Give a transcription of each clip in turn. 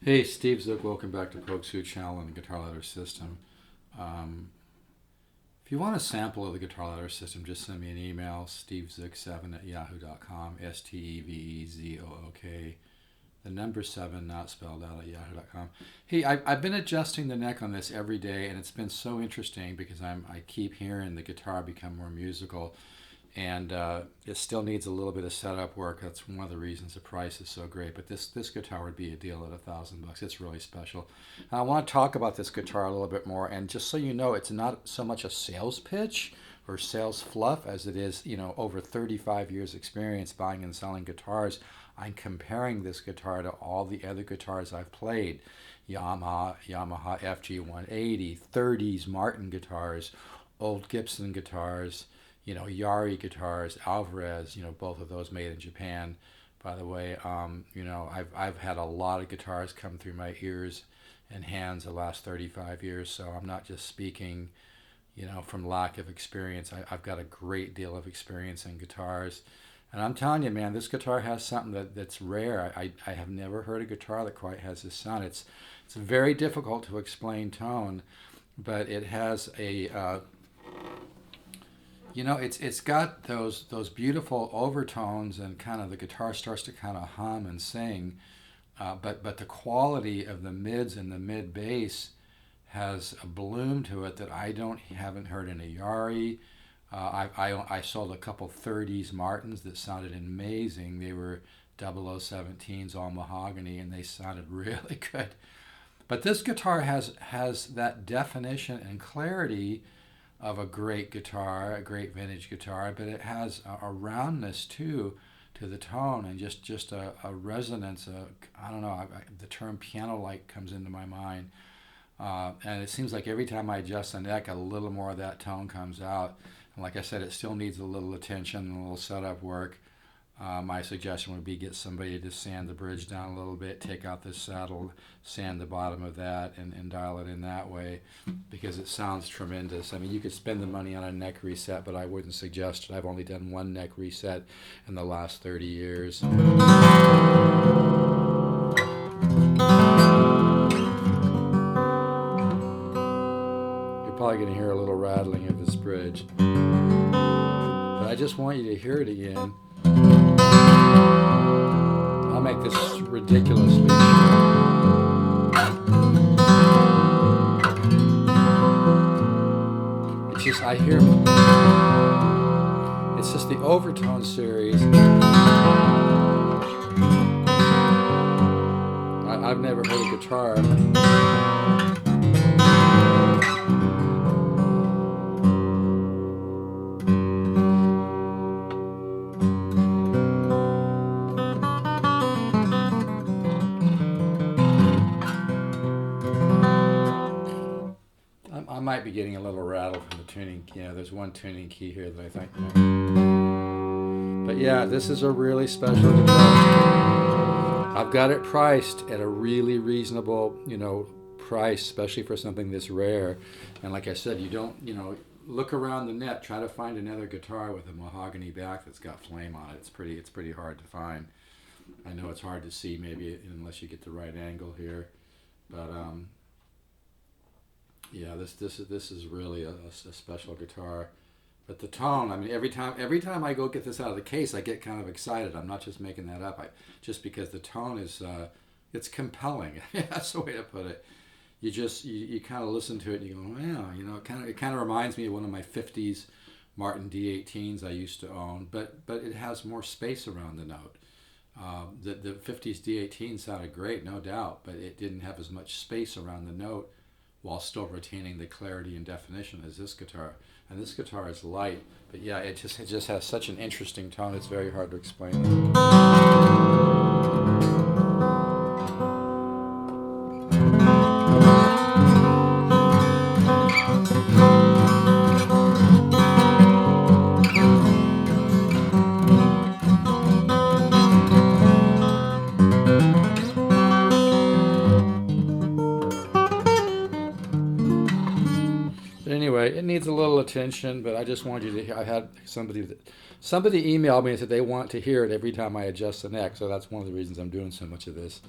Hey, Steve Zook, welcome back to Poke Suit Channel and the Guitar Ladder System. Um, if you want a sample of the Guitar Ladder System, just send me an email, stevezook7@yahoo.com, Stevezook, the number 7 not spelled out, at yahoo.com. Hey, I've been adjusting the neck on this every day, and it's been so interesting because I keep hearing the guitar become more musical, and it still needs a little bit of setup work. That's one of the reasons the price is so great. But this guitar would be a deal at $1,000. It's really special. And I want to talk about this guitar a little bit more. And just so you know, it's not so much a sales pitch or sales fluff as it is, over 35 years experience buying and selling guitars. I'm comparing this guitar to all the other guitars I've played. Yamaha FG180, 30s Martin guitars, old Gibson guitars, Yairi guitars, Alvarez, both of those made in Japan, by the way. I've had a lot of guitars come through my ears and hands the last 35 years, so I'm not just speaking, from lack of experience. I've got a great deal of experience in guitars. And I'm telling you, man, this guitar has something that's rare. I have never heard a guitar that quite has this sound. It's very difficult to explain tone, but it has a it's got those beautiful overtones, and kind of the guitar starts to kind of hum and sing, but the quality of the mids and the mid bass has a bloom to it that haven't heard in a Yairi. I sold a couple 30s Martins that sounded amazing. They were 0017s, all mahogany, and they sounded really good. But this guitar has that definition and clarity of a great guitar, a great vintage guitar, but it has a roundness too to the tone, and just a resonance. I don't know, the term piano-like comes into my mind. And it seems like every time I adjust the neck, a little more of that tone comes out. And like I said, it still needs a little attention and a little setup work. My suggestion would be get somebody to sand the bridge down a little bit, take out this saddle, sand the bottom of that, and dial it in that way, because it sounds tremendous. I mean, you could spend the money on a neck reset, but I wouldn't suggest it. I've only done one neck reset in the last 30 years. You're probably going to hear a little rattling of this bridge, but I just want you to hear it again. I'll make this ridiculously short. It's just, it's just the overtone series. I've never heard a guitar I might be getting a little rattle from the tuning. There's one tuning key here that I think. But yeah, this is a really special guitar. I've got it priced at a really reasonable, price, especially for something this rare. And like I said, you don't, look around the net, try to find another guitar with a mahogany back that's got flame on it. It's pretty hard to find. I know it's hard to see, maybe unless you get the right angle here, but yeah, this is really a special guitar. But the tone, I mean, every time I go get this out of the case, I get kind of excited. I'm not just making that up. Just because the tone is, it's compelling. That's the way to put it. You kind of listen to it and you go, wow, it kind of reminds me of one of my 50s Martin D18s I used to own, but it has more space around the note. The 50s D18 sounded great, no doubt, but it didn't have as much space around the note while still retaining the clarity and definition as this guitar. And this guitar is light, but yeah, it just has such an interesting tone. It's very hard to explain. Anyway, it needs a little attention, but I just wanted you to hear. I had somebody emailed me and said they want to hear it every time I adjust the neck, so that's one of the reasons I'm doing so much of this.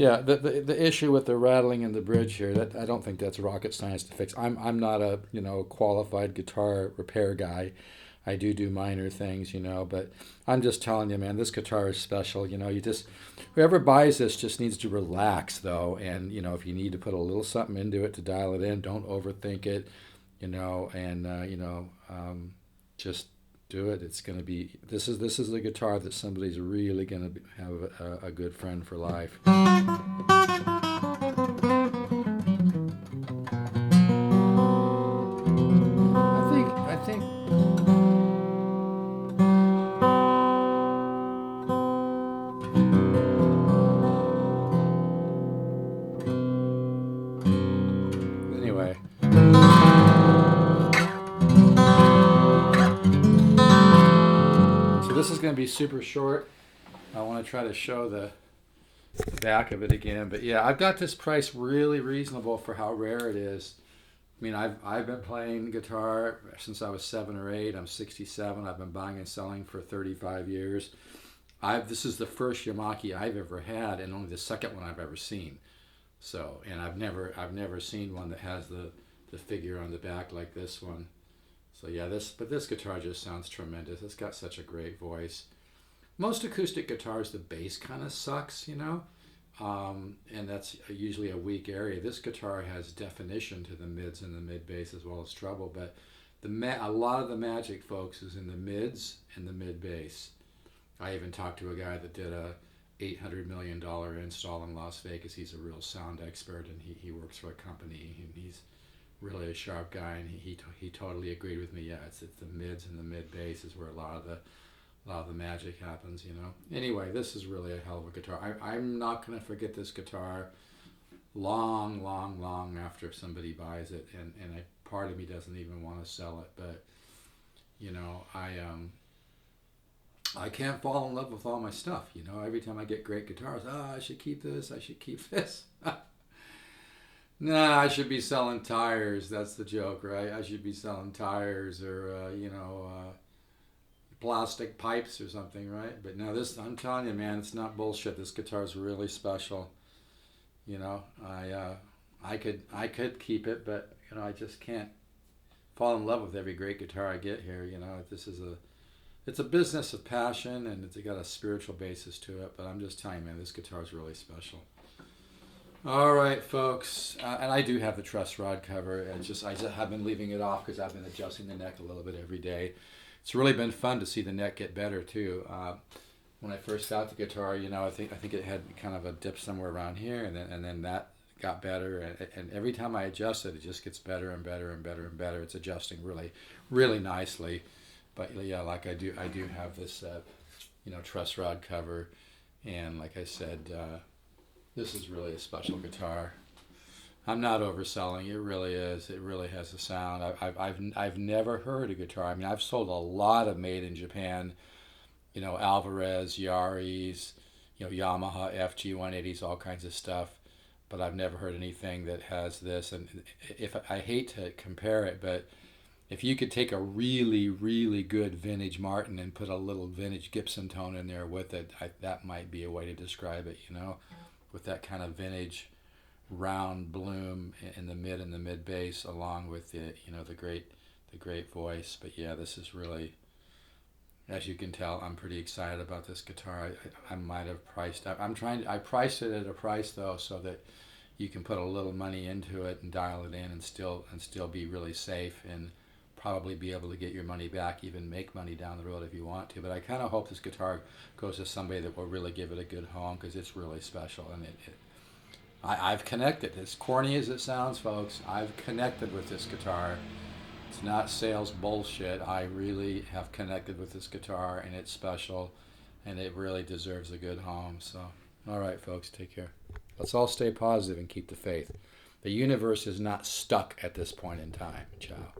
Yeah, the issue with the rattling in the bridge here, that I don't think that's rocket science to fix. I'm not a qualified guitar repair guy. I do minor things, but I'm just telling you, man, this guitar is special. You just whoever buys this just needs to relax though, and if you need to put a little something into it to dial it in, don't overthink it, and just do it. It's going to be this is a guitar that somebody's really going to have a good friend for life. I think anyway. So this is going to be super short. I want to try to show the back of it again, but yeah, I've got this price really reasonable for how rare it is. I mean, I've been playing guitar since I was 7 or 8. I'm 67. I've been buying and selling for 35 years. This is the first Yamaki I've ever had, and only the second one I've ever seen. So, and I've never seen one that has the figure on the back like this one. So yeah, this guitar just sounds tremendous. It's got such a great voice. Most acoustic guitars, the bass kind of sucks, and that's usually a weak area. This guitar has definition to the mids and the mid bass as well as treble, but a lot of the magic, folks, is in the mids and the mid bass. I even talked to a guy that did a $800 million install in Las Vegas. He's a real sound expert, and he works for a company, and he's really a sharp guy, and he totally agreed with me. Yeah, it's the mids and the mid bass is where a lot of the magic happens, Anyway, this is really a hell of a guitar. I'm not going to forget this guitar long after somebody buys it, and part of me doesn't even want to sell it, but I can't fall in love with all my stuff. Every time I get great guitars, I should keep this, I should keep this. Nah, I should be selling tires. That's the joke, right? I should be selling tires or plastic pipes or something, right? But no, I'm telling you, man, it's not bullshit. This guitar is really special. I could keep it, but I just can't fall in love with every great guitar I get here. It's a business of passion, and it's got a spiritual basis to it. But I'm just telling you, man, this guitar is really special. All right, folks, and I do have the truss rod cover. I just have been leaving it off because I've been adjusting the neck a little bit every day. It's really been fun to see the neck get better too. When I first got the guitar, I think it had kind of a dip somewhere around here, and then that got better, and every time I adjust it, it just gets better and better and better and better. It's adjusting really, really nicely. But yeah, like I do have this, truss rod cover, and like I said, this is really a special guitar. I'm not overselling. It really is. It really has a sound. I've never heard a guitar. I mean, I've sold a lot of made in Japan, Alvarez, Yairis, Yamaha FG 180s, all kinds of stuff. But I've never heard anything that has this. And I hate to compare it, but if you could take a really, really good vintage Martin and put a little vintage Gibson tone in there with it, that might be a way to describe it, with that kind of vintage round bloom in the mid and the mid bass, along with the great voice. But yeah, this is really, as you can tell, I'm pretty excited about this guitar. I might have priced. I priced it at a price though, so that you can put a little money into it and dial it in and still be really safe and probably be able to get your money back, even make money down the road if you want to. But I kind of hope this guitar goes to somebody that will really give it a good home, because it's really special. And I've connected. As corny as it sounds, folks, I've connected with this guitar. It's not sales bullshit. I really have connected with this guitar, and it's special, and it really deserves a good home. So, all right, folks, take care. Let's all stay positive and keep the faith. The universe is not stuck at this point in time. Ciao.